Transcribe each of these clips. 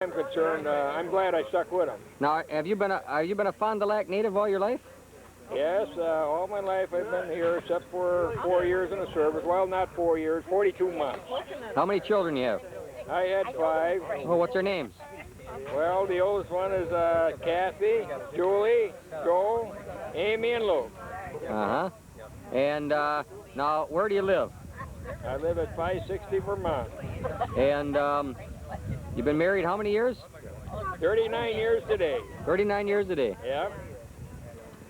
I'm concerned, I'm glad I stuck with them. Now, have you been a Fond du Lac native all your life? Yes, all my life I've been here except for 4 years in the service. Well, not 4 years, 42 months. How many children you have? I had 5. Oh, what's their names? Well, the oldest one is Kathy, Julie, Joe, Amy, and Luke. Uh-huh. And now, where do you live? I live at 560 Vermont. And you've been married how many years? 39 years today. 39 years today. Yeah.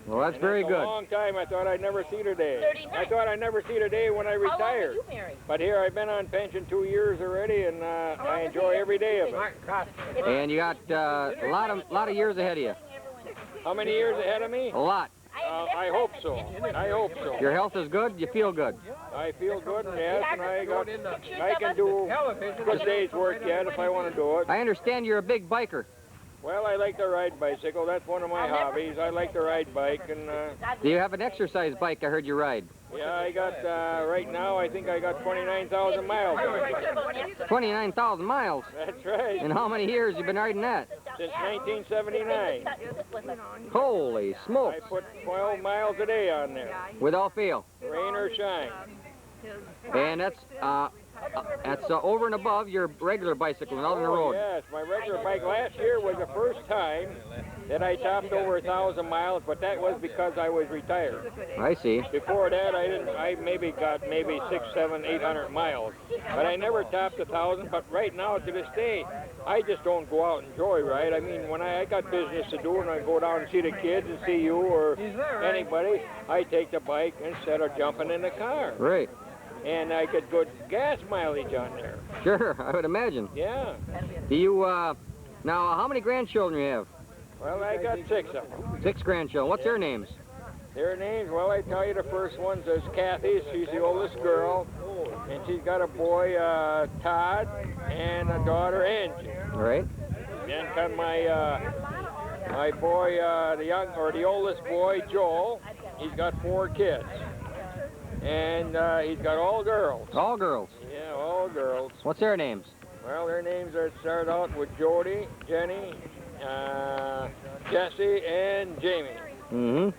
Well, that's very good. A long time. I thought I'd never see today. I thought I'd never see today when I retired. How long were you married? But here I've been on pension 2 years already, and I enjoy every day of it. And you got a lot of years ahead of you. How many years ahead of me? A lot. I hope so. I hope so. Your health is good. You feel good. I feel good, yes, and I can do good day's work yet if I want to do it. I understand you're a big biker. Well, I like to ride bicycle. That's one of my hobbies. I like to ride bike, and Do you have an exercise bike I heard you ride? yeah, I got right now. I think I got 29,000 miles on it. 29,000 miles. That's right. And how many years you been riding that? Since 1979. Holy smokes. I put 12 miles a day on there, Without fail. rain or shine. And that's over and above your regular bicycle out on the road. Yes, my regular bike last year was the first time that I topped over 1,000 miles, but that was because I was retired. I see. Before that, I didn't. I got 600, 700, 800 miles, but I never topped 1,000. But right now, to this day, I just don't go out and joyride. I mean, when I got business to do, and I go down and see the kids and see you or anybody, I take the bike instead of jumping in the car. Right. And I get good gas mileage on there. Sure, I would imagine. Yeah. Do you, now, how many grandchildren you have? Well, I got 6 of them. 6 grandchildren. What's their names? Their names, well, I tell you, the first one is Kathy. She's the oldest girl. And she's got a boy, Todd, and a daughter, Angie. All right. Then come my boy, the oldest boy, Joel. He's got 4 kids. And he's got all girls. All girls. Yeah, all girls. What's their names? Well, their names start out with Jody, Jenny, Jesse, and Jamie. Mm-hmm.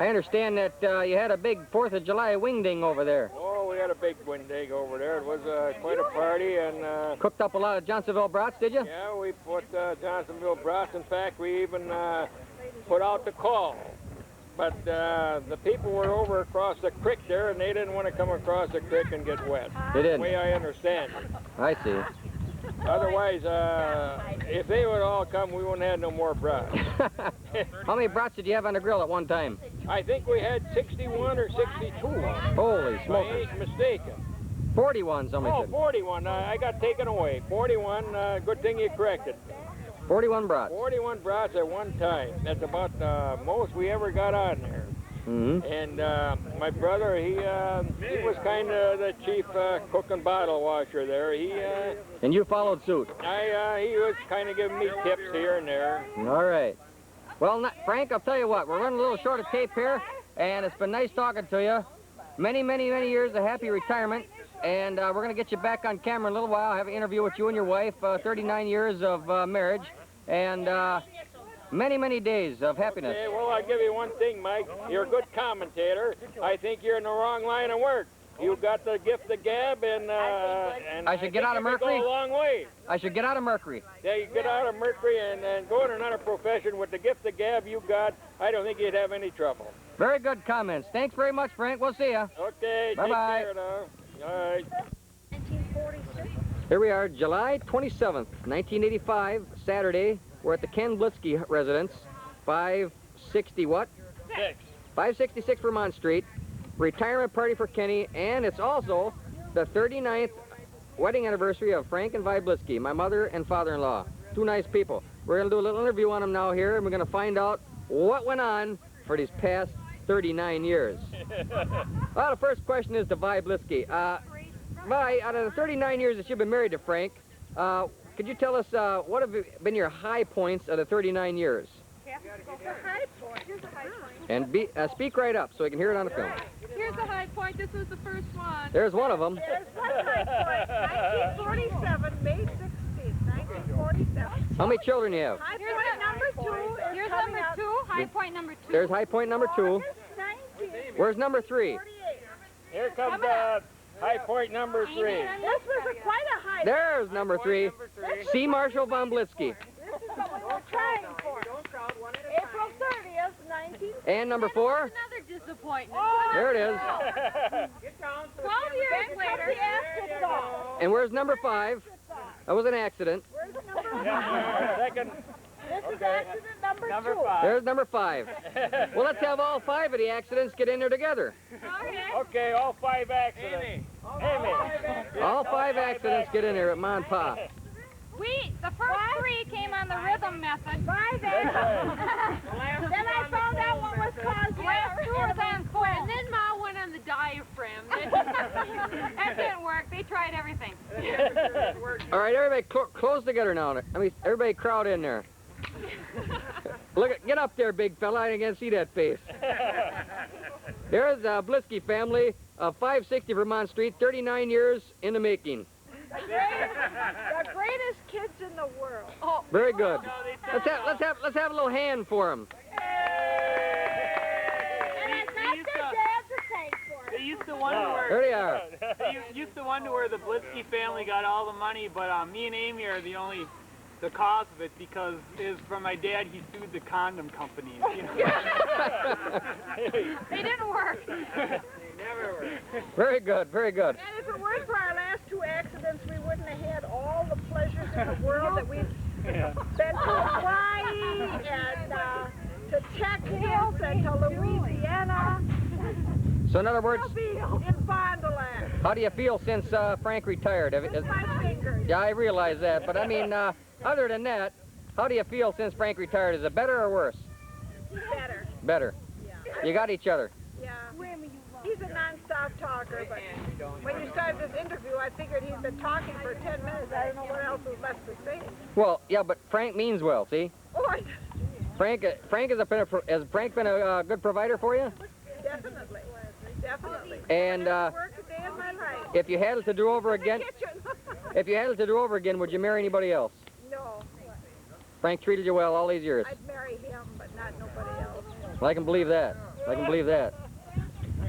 I understand that you had a big 4th of July wingding over there. Oh, we had a big wingding over there. It was quite a party, and cooked up a lot of Johnsonville brats, did you? Yeah, we put Johnsonville brats. In fact, we even put out the call. But the people were over across the creek there, and they didn't want to come across the creek and get wet. They didn't? The way I understand it. I see. Otherwise, if they would all come, we wouldn't have no more brats. How many brats did you have on the grill at one time? I think we had 61 or 62. Holy If I smokers. ain't mistaken. 41, somebody Oh, said. 41. I got taken away. 41. Good thing you corrected. 41 brats. 41 brats at one time. That's about the most we ever got on there. Mm-hmm. And my brother, he was kind of the chief cook and bottle washer there. And you followed suit? He was kind of giving me tips here and there. All right. Well, Frank, I'll tell you what. We're running a little short of tape here, and it's been nice talking to you. Many, many, many years of happy retirement. And we're going to get you back on camera in a little while, have an interview with you and your wife, 39 years of marriage, and many, many days of happiness. Okay, well, I'll give you one thing, Mike. You're a good commentator. I think you're in the wrong line of work. You got the gift of gab, and I should get out of Mercury? Go a long way. I should get out of Mercury. Yeah, you get out of Mercury and go in another profession with the gift of gab you got. I don't think you'd have any trouble. Very good comments. Thanks very much, Frank. We'll see you. Okay, Bye-bye. Take care now. All right. 1946. Here we are, July 27th, 1985, Saturday. We're at the Ken Blitzky residence, 560 what? 566 Vermont Street. Retirement party for Kenny, and it's also the 39th wedding anniversary of Frank and Vi Blitzky, my mother and father-in-law. 2 nice people. We're going to do a little interview on them now here, and we're going to find out what went on for these past 39 years. Well, the first question is to Vi Blitzky. Vi, out of the 39 years that you've been married to Frank, could you tell us what have been your high points of the 39 years? High point. Here's the high point. And speak right up so we can hear it on the film. Here's the high point. This was the first one. There's one of them. There's one high point. 1947, May 16th, 1947. How many children you have? High point number 2 is Here's coming number up 2, high point number 2. There's high point number 2. August 19th. Where's number 3? 48. Here comes high point number 3. This was quite a high. There's number 3. C. Marshall von Blitzky. This is what we were trying for. April 30th, 19. And number 4? Another disappointment. There it is. 12 years later. And where's number 5? That was an accident. Where's the number Yeah, second. This is accident number 2. There's number 5. Well, let's have all 5 of the accidents get in there together. Okay, all 5 accidents. Amy. All 5 accidents get in there at Ma and Pa. The first 3 came on the rhythm method. 5 Then I found out what was caused. The last 2 was on foot. And then Ma went on the diaphragm. That didn't work. They tried everything. All right, everybody close together now. I mean, everybody crowd in there. Get up there, big fella. I can't see that face. There's the Blitzky family of 560 Vermont Street, 39 years in the making. The greatest kids in the world. Oh, Very good. Let's have a little hand for them. And it's not their dad to thank for it. They used to wonder where There they are. used to wonder where the Blitzky family got all the money, but me and Amy are the cause of it, because is from my dad. He sued the condom companies. You know? they didn't work. Very good, very good. And if it weren't for our last 2 accidents, we wouldn't have had all the pleasures in the world that we've been to Hawaii and to Texas and to Louisiana. So in other words, I'll be in Fond du Lac. how do you feel since Frank retired? My fingers. Yeah, I realize that, but I mean, other than that, how do you feel since Frank retired? Is it better or worse? Better. Better. Yeah. You got each other. Yeah. He's a non-stop talker, but when you started this interview, I figured he'd been talking for 10 minutes. I don't know what else was left to say. Well, yeah, but Frank means well, see? Oh, Frank has Frank been a good provider for you? definitely. Definitely. And Worked a day in my life. if you had it to do over again, Kitchen. if you had it to do over again, would you marry anybody else? No. Frank treated you well all these years. I'd marry him, but not nobody else. Well, I can believe that. I can believe that.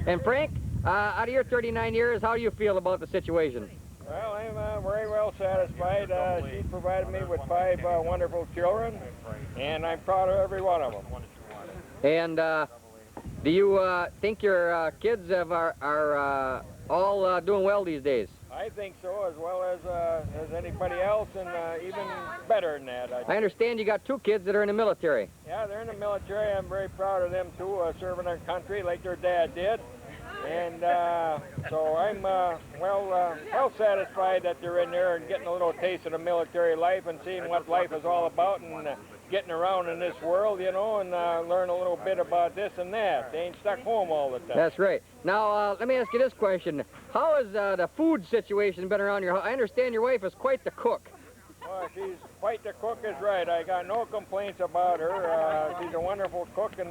And Frank, out of your 39 years, how do you feel about the situation? Well, I'm very well satisfied. She provided me with 5 wonderful children, and I'm proud of every one of them. And do you think your kids are all doing well these days? I think so, as well as anybody else, and even better than that. I understand you got 2 kids that are in the military. Yeah, they're in the military. I'm very proud of them, too, serving our country like their dad did. And so I'm well satisfied that they're in there and getting a little taste of the military life and seeing what life is all about, and getting around in this world, you know, and learn a little bit about this and that. They ain't stuck home all the time. That's right. Now, let me ask you this question. How has the food situation been around your house? I understand your wife is quite the cook. Well, she's quite the cook is right. I got no complaints about her. She's a wonderful cook, and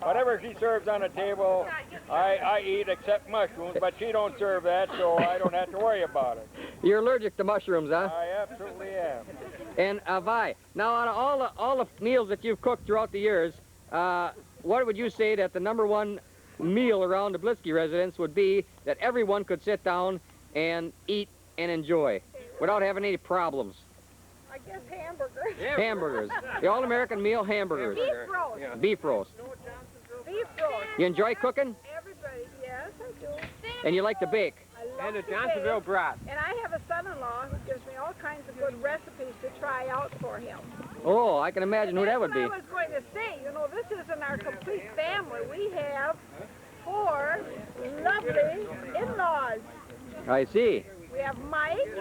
whatever she serves on the table, I eat except mushrooms, but she don't serve that, so I don't have to worry about it. You're allergic to mushrooms, huh? I absolutely am. And Vi, now out of all the meals that you've cooked throughout the years, what would you say that the #1 meal around the Blitzky residence would be that everyone could sit down and eat and enjoy without having any problems? I guess hamburgers. Hamburgers. The all-American meal hamburgers. Beef roast. Beef roast. Beef roast. You enjoy cooking? Everybody, yes, I do. And you like to bake? I love to bake. brat. And I have a son-in-law who gives me all kinds of good recipes to try out for him. Oh, I can imagine who that would be. That's what I was going to say. You know, this isn't our complete family. We have 4 lovely in-laws. I see. We have Mike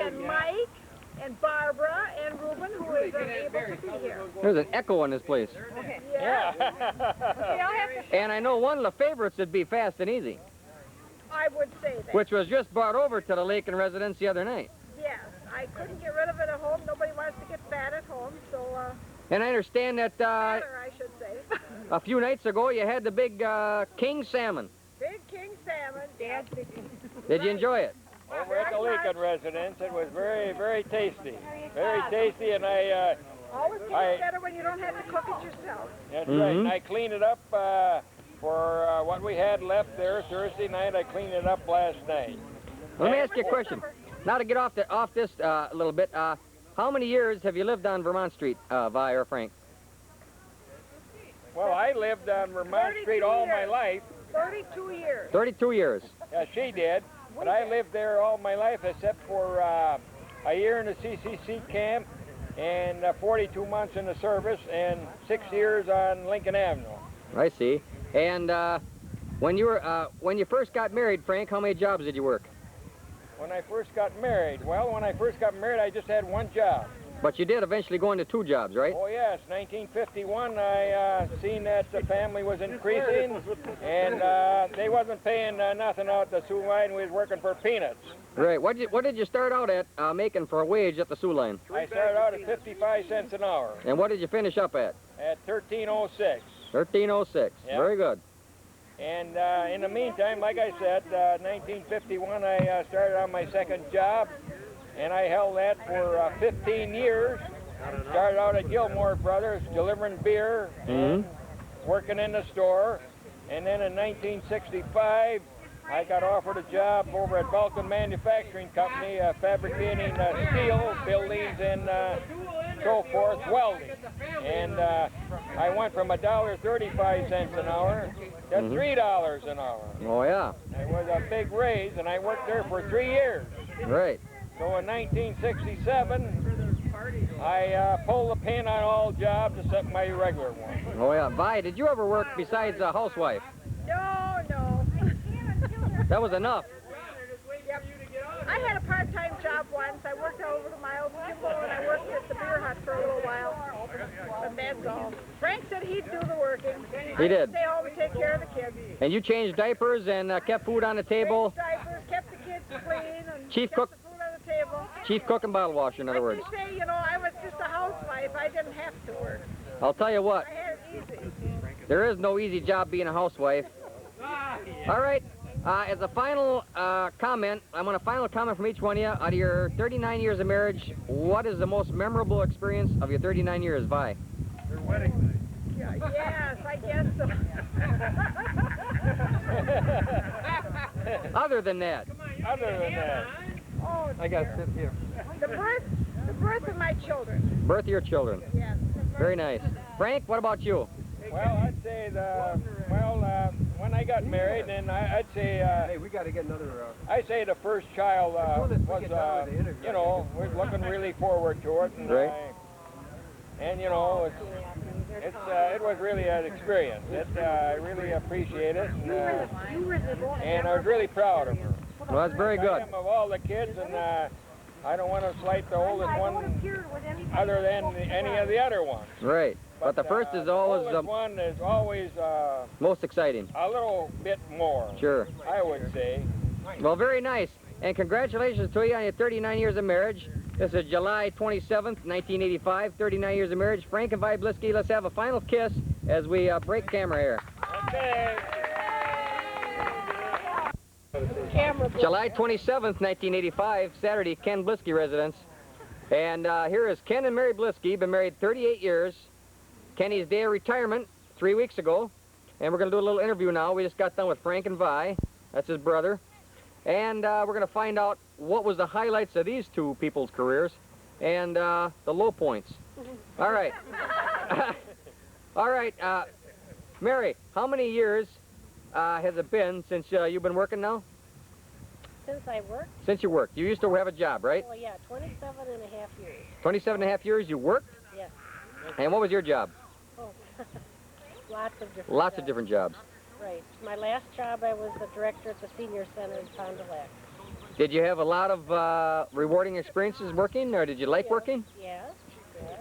and Barbara and Reuben, who is unable to be here. There's an echo in this place. Yeah. And I know one of the favorites would be Fast and Easy, I would say that. which was just brought over to the Lakin residence the other night. Yes. I couldn't get rid of it at home. Nobody wants to get fat at home, so And I understand that fatter, I should say. a few nights ago you had the big king salmon. Big king salmon. Dad's big king. Did you enjoy it? Over at the Lincoln residence, it was very, very tasty. Very tasty, and I tastes better when you don't have to cook it yourself. That's right. And I cleaned it up for what we had left there Thursday night. I cleaned it up last night. Let me ask you a question. Now to get off this a little bit, how many years have you lived on Vermont Street, Vi or Frank? Well, I lived on Vermont Street all my life. 32 years. 32 years. Yeah, she did. But I lived there all my life except for a year in the CCC camp and 42 months in the service and 6 years on Lincoln Avenue. I see. And when you first got married, Frank, how many jobs did you work? When I first got married, well, when I first got married, I just had one job. But you did eventually go into 2 jobs, right? Oh, yes. 1951, I seen that the family was increasing, and they wasn't paying nothing out the Sioux Line. We was working for peanuts. Right. What did you start out at making for a wage at the Sioux Line? I started out at 55 cents an hour. And what did you finish up at? At 1306. 1306. Yeah. Very good. And in the meantime, like I said, 1951, I started on my second job, and I held that for 15 years. Started out at Gilmore Brothers, delivering beer, and working in the store. And then in 1965, I got offered a job over at Vulcan Manufacturing Company, fabricating steel buildings and so forth, welding. And I went from $1.35 an hour to $3 an hour. Oh, yeah. It was a big raise, and I worked there for 3 years. Right. So in 1967, I pulled the pin on all jobs except my regular one. Oh, yeah. Vi, did you ever work besides a housewife? No. That was enough. Yep. I had a part-time job once. I worked over to Miles Kimball, and I worked at the beer hut for a little while. But that's all. Frank said he'd do the working. He did. Stay home and take care of the kids. And you changed diapers and kept food on the table? Changed diapers, kept the kids clean, and Chief kept cook. the food on the table. Chief cook and bottle washer, in other words. Like you say, I was just a housewife. I didn't have to work. I'll tell you what, I had it easy. there is no easy job being a housewife. All right. As a final comment, I want a final comment from each one of you. Out of your 39 years of marriage, what is the most memorable experience of your 39 years, Vi? Your wedding. Yeah, yes, I guess so. Other than that. Other than that, Oh, I got to sit here. the birth of my children. Birth of your children. Yes. Very nice. Frank, what about you? well, I'd say when I got married, and I'd say Hey, we got to get another. I'd say the first child was we're looking really forward to it, and Right. it was really an experience. I really appreciate it, and I was really proud of her. Well, that's very I good. am of all the kids, and I don't want to slight the oldest one other than any of the other ones. Right. But the first is always the oldest one is always most exciting. a little bit more. Sure. I would say. Well, very nice. And congratulations to you on your 39 years of marriage. This is July 27th, 1985, 39 years of marriage. Frank and Vi Blisky, let's have a final kiss as we break camera here. Okay. July 27th, 1985, Saturday, Ken Blisky residence. And here is Ken and Mary Blisky, been married 38 years. Kenny's day of retirement 3 weeks ago. And we're going to do a little interview now. We just got done with Frank and Vi. That's his brother. And we're going to find out what was the highlights of these two people's careers and the low points. All right. All right. Mary, how many years has it been since you've been working now? Since I worked? Since you worked. You used to have a job, right? Well, yeah, 27 and a half years. 27 and a half years you worked? Yes. And what was your job? Oh, lots of different Lots jobs. of different jobs. Right. My last job, I was the director at the senior center in Fond du Lac. Did you have a lot of rewarding experiences working, or did you like working? Yes, yes.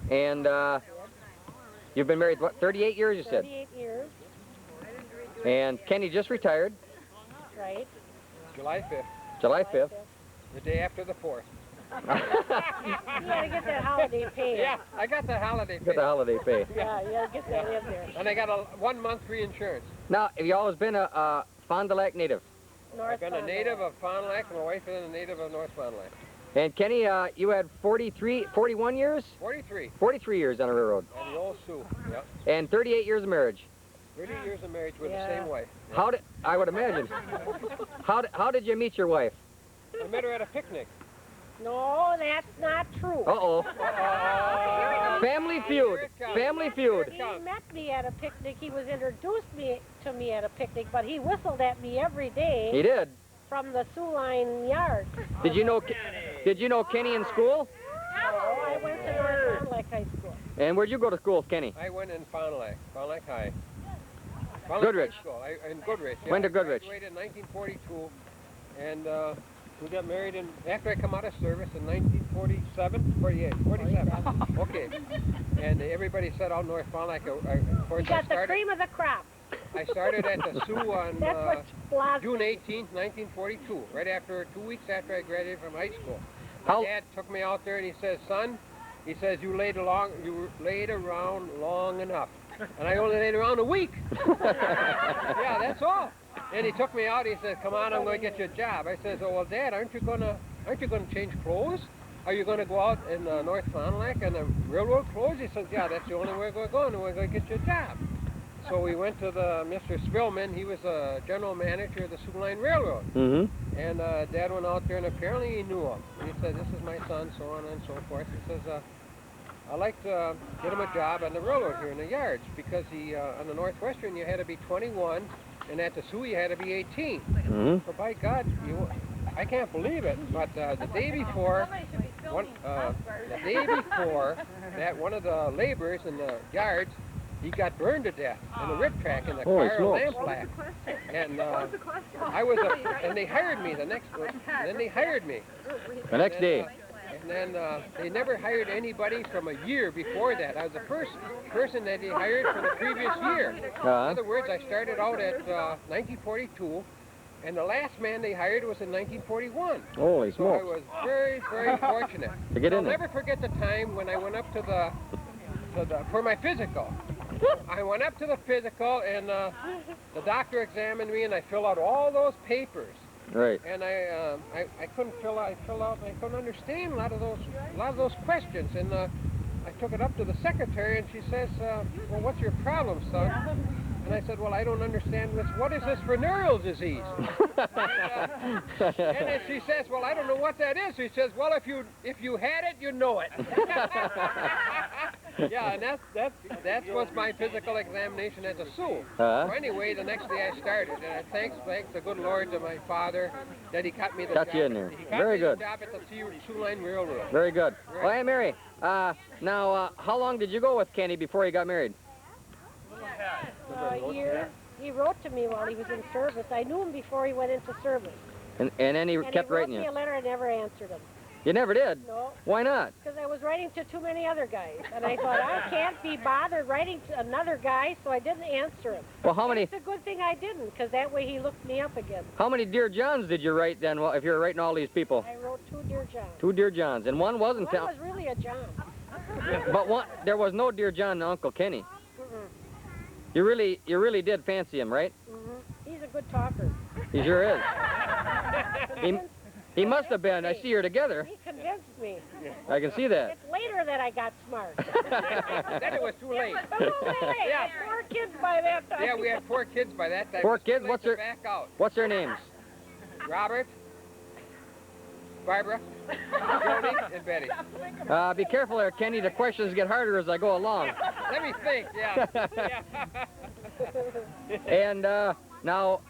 And you've been married, what, 38 years, you said? 38 years, And Kenny just retired, right. July 5th, July 5th. the day after the 4th. You gotta get that holiday pay. Yeah, I got the holiday Got pay. the holiday pay. Yeah, you gotta get that in there. And I got a 1 month free insurance. Now, have you always been a Fond du Lac native? North I've been a Fond du native Lac. of Fond du Lac, and my wife is a native of North Fond du Lac. And Kenny, you had 41 years? 43. 43 years on a railroad. On the old Sioux. Yep. And 38 years of marriage. 30 years of marriage with Yeah. the same wife. How did, I would imagine. How did you meet your wife? I met her at a picnic. No, that's not true. Uh-oh. Family feud. Family feud. He met me at a picnic. He was introduced to me at a picnic, but he whistled at me every day He did. from the Sioux Line yard. Did you know Kenny in school? Oh, I went to North Fond du Lac High School. And where'd you go to school, Kenny? I went in Fond du Lac High. Fond du Lac Goodrich. High School. In Goodrich. Yeah. Went to Goodrich. I graduated in 1942, and we got married after I come out of service in 1947, 47. Okay. And everybody said out North Fond du Lac. Of course, You got the cream of the crop. I started at the Sioux on That's what Blas June 18th, 1942, right after 2 weeks after I graduated from high school. How- My dad took me out there and he says, "Son," he says, you laid around long enough." And I only laid around a week. Yeah, that's all. And he took me out. He said, "Come on, I'm going to get you a job." I says, "Oh well, Dad, aren't you going to change clothes? Are you going to go out in North Fond du Lac and the railroad clothes?" He says, "Yeah, that's the only way we're going, and we're going to get you a job." So we went to Mr. Spillman. He was a general manager of the Sioux Line Railroad. Mm-hmm. And Dad went out there, and apparently he knew him. And he said, "This is my son," so on and so forth. He says, "I'd like to get him a job on the railroad here in the yards, because on the Northwestern you had to be 21, and at the Sioux you had to be 18. Mm-hmm. So by God, I can't believe it, but the day before that, one of the laborers in the yards, he got burned to death in a rip track in the Holy car smokes. lamp black. And and they hired me then they hired me. The next day. And then they never hired anybody from a year before that. I was the first person that they hired for the previous year. In other words, I started out at 1942, and the last man they hired was in 1941. Holy So I smokes. was very, very fortunate. To get I'll in there. never forget the time when I went up for my physical. I went up to the physical, and the doctor examined me, and I filled out all those papers. Right. And I couldn't I couldn't understand a lot of those questions. And I took it up to the secretary, and she says, "Well, what's your problem, son?" And I said, "Well, I don't understand this. What is this venereal disease?" And then she says, "Well, I don't know what that is." She says, "Well, if you had it, you know it." Yeah, and that was my physical examination as a Sioux. Uh-huh. So anyway, the next day I started, and I thanks the good Lord to my father that he got me the Got job. you in there. He got Very me good. the job at the Sioux Line Railroad. Very good. Well, hey, Mary. Now, how long did you go with Kenny before you got married? a year. He wrote to me while he was in service. I knew him before he went into service. And then he And kept he wrote writing me you. a letter. I never answered him. You never did? No, Why not? because I was writing to too many other guys. And I thought, I can't be bothered writing to another guy, so I didn't answer him. Well, how many It's a good thing I didn't, because that way he looked me up again. Dear Johns did you write then? Well, if you're writing all these people, I wrote 2 Dear John. 2 Dear Johns, and one wasn't. One was really a John. But one, there was no Dear John to Uncle Kenny. Mm-mm. You really did fancy him, right? Mm-hmm. He's a good talker. He sure is. He must have been. I see you're together. He convinced me. I can see that. It's later that I got smart. Then it was too late. But who was it? Yeah. I had 4 kids by that time. Yeah, we had 4 kids by that time. 4 It was too kids? late What's to their- back out? What's their names? Robert, Barbara, Jody, and Betty. Be careful there, Kenny. The questions get harder as I go along. Let me think. Yeah. And now,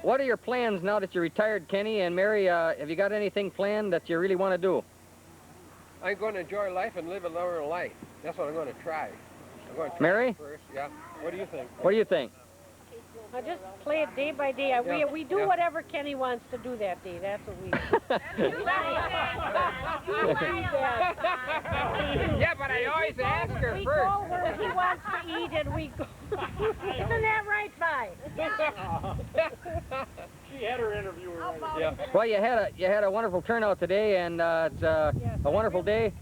what are your plans now that you're retired, Kenny and Mary? Have you got anything planned that you really want to do? I'm going to enjoy life and live a longer life. That's what I'm going to try. I'm going to try Mary? first. Yeah. What do you think? What do you think? I just play it day by day. We do Yeah. whatever Kenny wants to do that day. That's what we do. Yeah, but I always ask her We first. go where he wants to eat and we go. Isn't that right, Vi? She had her interview already. Yeah. Well, you had a wonderful turnout today, and it's a wonderful day.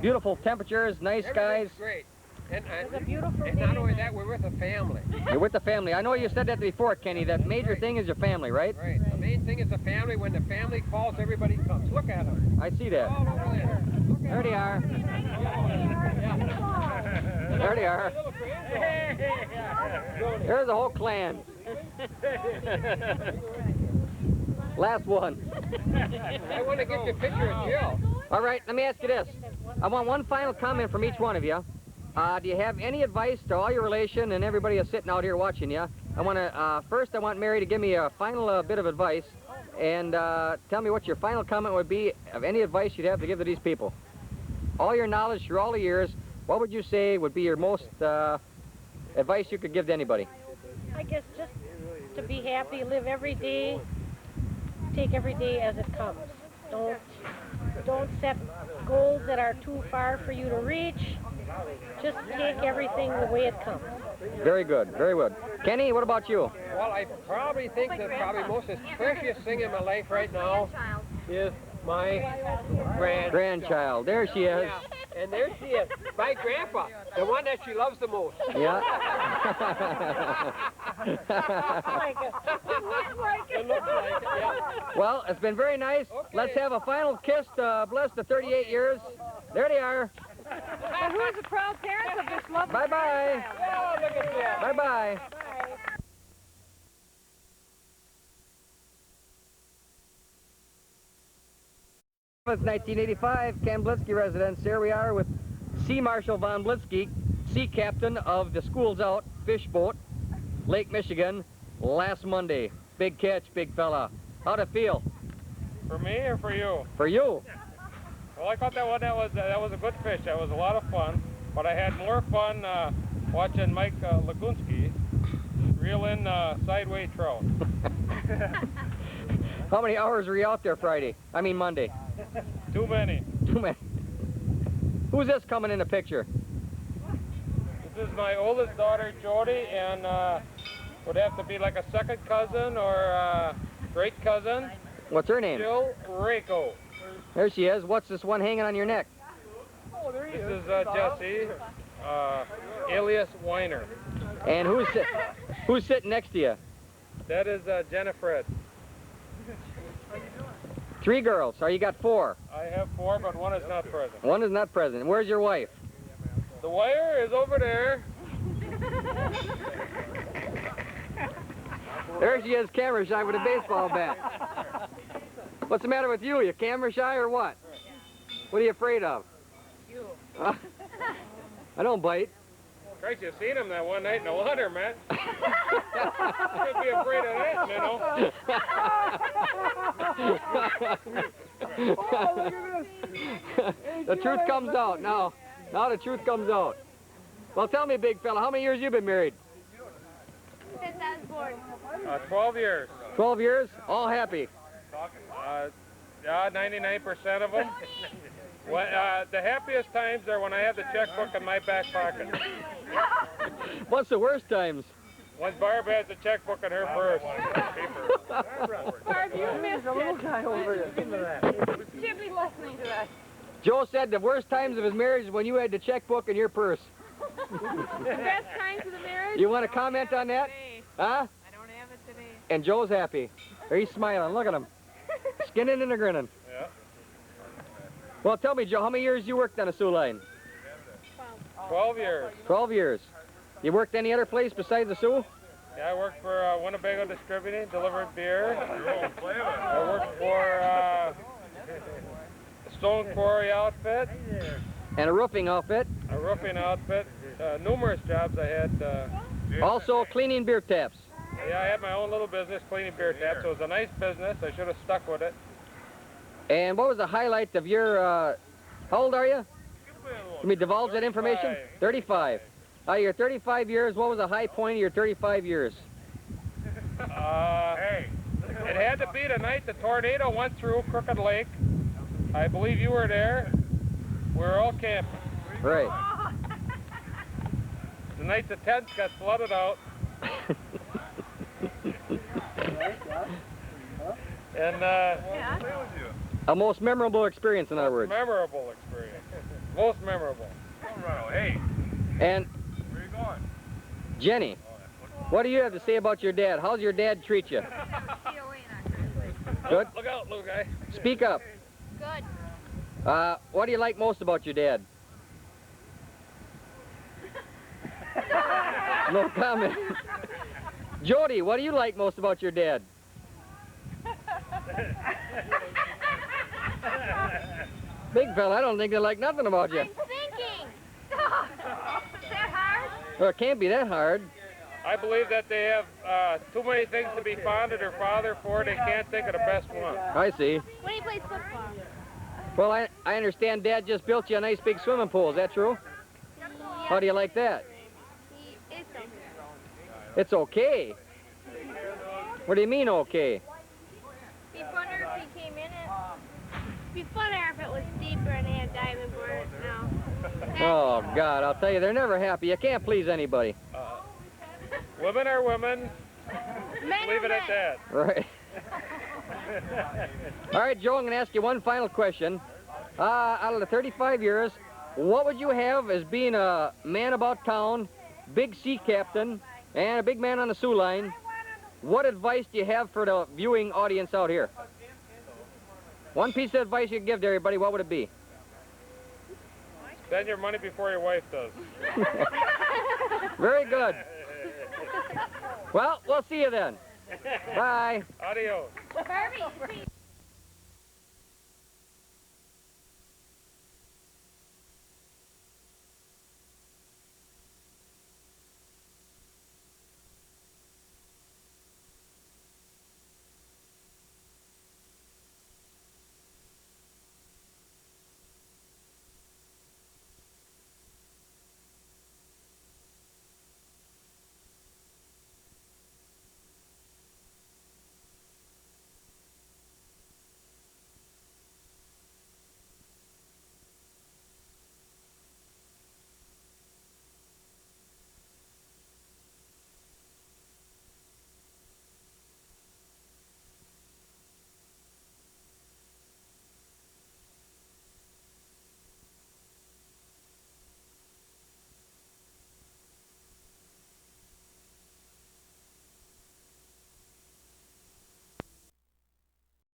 Beautiful temperatures, nice skies. Everything's great. It's a beautiful And day. not only that, we're with a family. You're with the family. I know you said that before, Kenny. That major thing is your family, right? Right. The main thing is the family. When the family calls, everybody comes. Look at them. I see that. All over there. Look at There they are. There they are. There's the whole clan. Last one. I want to get you a picture of Jill. All right, let me ask you this. I want one final comment from each one of you. Do you have any advice to all your relation and everybody that's sitting out here watching you? I want to, first I want Mary to give me a final bit of advice and tell me what your final comment would be of any advice you'd have to give to these people. All your knowledge through all the years, what would you say would be your most advice you could give to anybody? I guess just to be happy, live every day, take every day as it comes. Don't set goals that are too far for you to reach. Just take everything the way it comes. Very good, very good. Kenny, what about you? Well, I probably think that probably most precious thing in my life right now is my Grandchild. There she is. Yeah. And there she is, my grandpa, the one that she loves the most. Yeah. It looks like it, yeah. Well, it's been very nice. Okay. Let's have a final kiss to bless the 38 years. There they are. And who is the proud parents of this lovely Bye-bye. Oh, look at that. Bye-bye. 1985, Ken Blitzky residence. Here we are with Sea Marshal Von Blitzky, sea captain of the Schools Out fish boat, Lake Michigan, last Monday. Big catch, big fella. How'd it feel? For me or for you? For you? Well, I thought that was a good fish. That was a lot of fun. But I had more fun watching Mike Lagunski reel in sideway trout. How many hours were you out there Friday? I mean Monday. Too many. Too many. Who's this coming in the picture? This is my oldest daughter, Jody, and would have to be like a second cousin or a great cousin. What's her name? Jill Rako. There she is. What's this one hanging on your neck? This is Jesse, alias Weiner. And who's sitting next to you? That is Jennifer. 3 girls. So you got 4. I have 4, but one is not present. One is not present. Where's your wife? The wire is over there. There she is, camera shy with a baseball bat. What's the matter with you? You camera shy or what? What are you afraid of? You. I don't bite. Christ, you seen him that one night in the water, man. Can't be afraid of that, Minnow. The truth comes out now. Now the truth comes out. Well, tell me, big fella, how many years you been married? Since I was born. 12 years. 12 years? All happy. Yeah, 99% of them. When, the happiest times are when I have the checkbook in my back pocket. What's the worst times? When Barb has the checkbook in her purse. Barb, you missed it. She'll be listening to that. Joe said the worst times of his marriage is when you had the checkbook in your purse. The best times of the marriage? You want to comment on that? Huh? I don't have it today. And Joe's happy. He's smiling. Look at him. Skinning and a grinning. Yeah. Well, tell me, Joe, how many years you worked on a Sioux line? 12 years. 12 years. You worked any other place besides the Sioux? Yeah, I worked for Winnebago Distributing, delivered beer. I worked for Stone Quarry outfit, And a roofing outfit. a roofing outfit, numerous jobs I had. Also cleaning beer taps. Yeah, I had my own little business cleaning beer taps. It was a nice business. I should have stuck with it. And what was the highlight of your, how old are you? Can we divulge that information? 35. Your 35 years, what was the high point of your 35 years? It had to be the night the tornado went through Crooked Lake. I believe you were there. We were all camping. Right. The night the tents got flooded out. And A most memorable experience, in other words. memorable experience. Most memorable. Hey, And Where you going? Jenny, what do you have to say about your dad? How's your dad treat you? Good? Look out, little guy. Speak up. Good. What do you like most about your dad? No comment. Jody, what do you like most about your dad? Big fella, I don't think they like nothing about you. I'm thinking. Is that hard? Well, it can't be that hard. I believe that they have too many things to be fond of their father for. They can't think of the best one. I see. When he plays football. Well, I understand Dad just built you a nice big swimming pool. Is that true? How do you like that? It's okay. It's okay. What do you mean okay? Be funner if he came in it. Be funner if it was deeper and had diamond boards now. Oh, God, I'll tell you, they're never happy. You can't please anybody. Women are women. Men Leave are it at men. that. Right. All right, Joe, I'm going to ask you one final question. Out of the 35 years, what would you have as being a man about town, big sea captain, and a big man on the Sioux line? What advice do you have for the viewing audience out here? One piece of advice you could give to everybody, what would it be? Spend your money before your wife does. Very good. Well, we'll see you then. Bye. Adios. Barbie.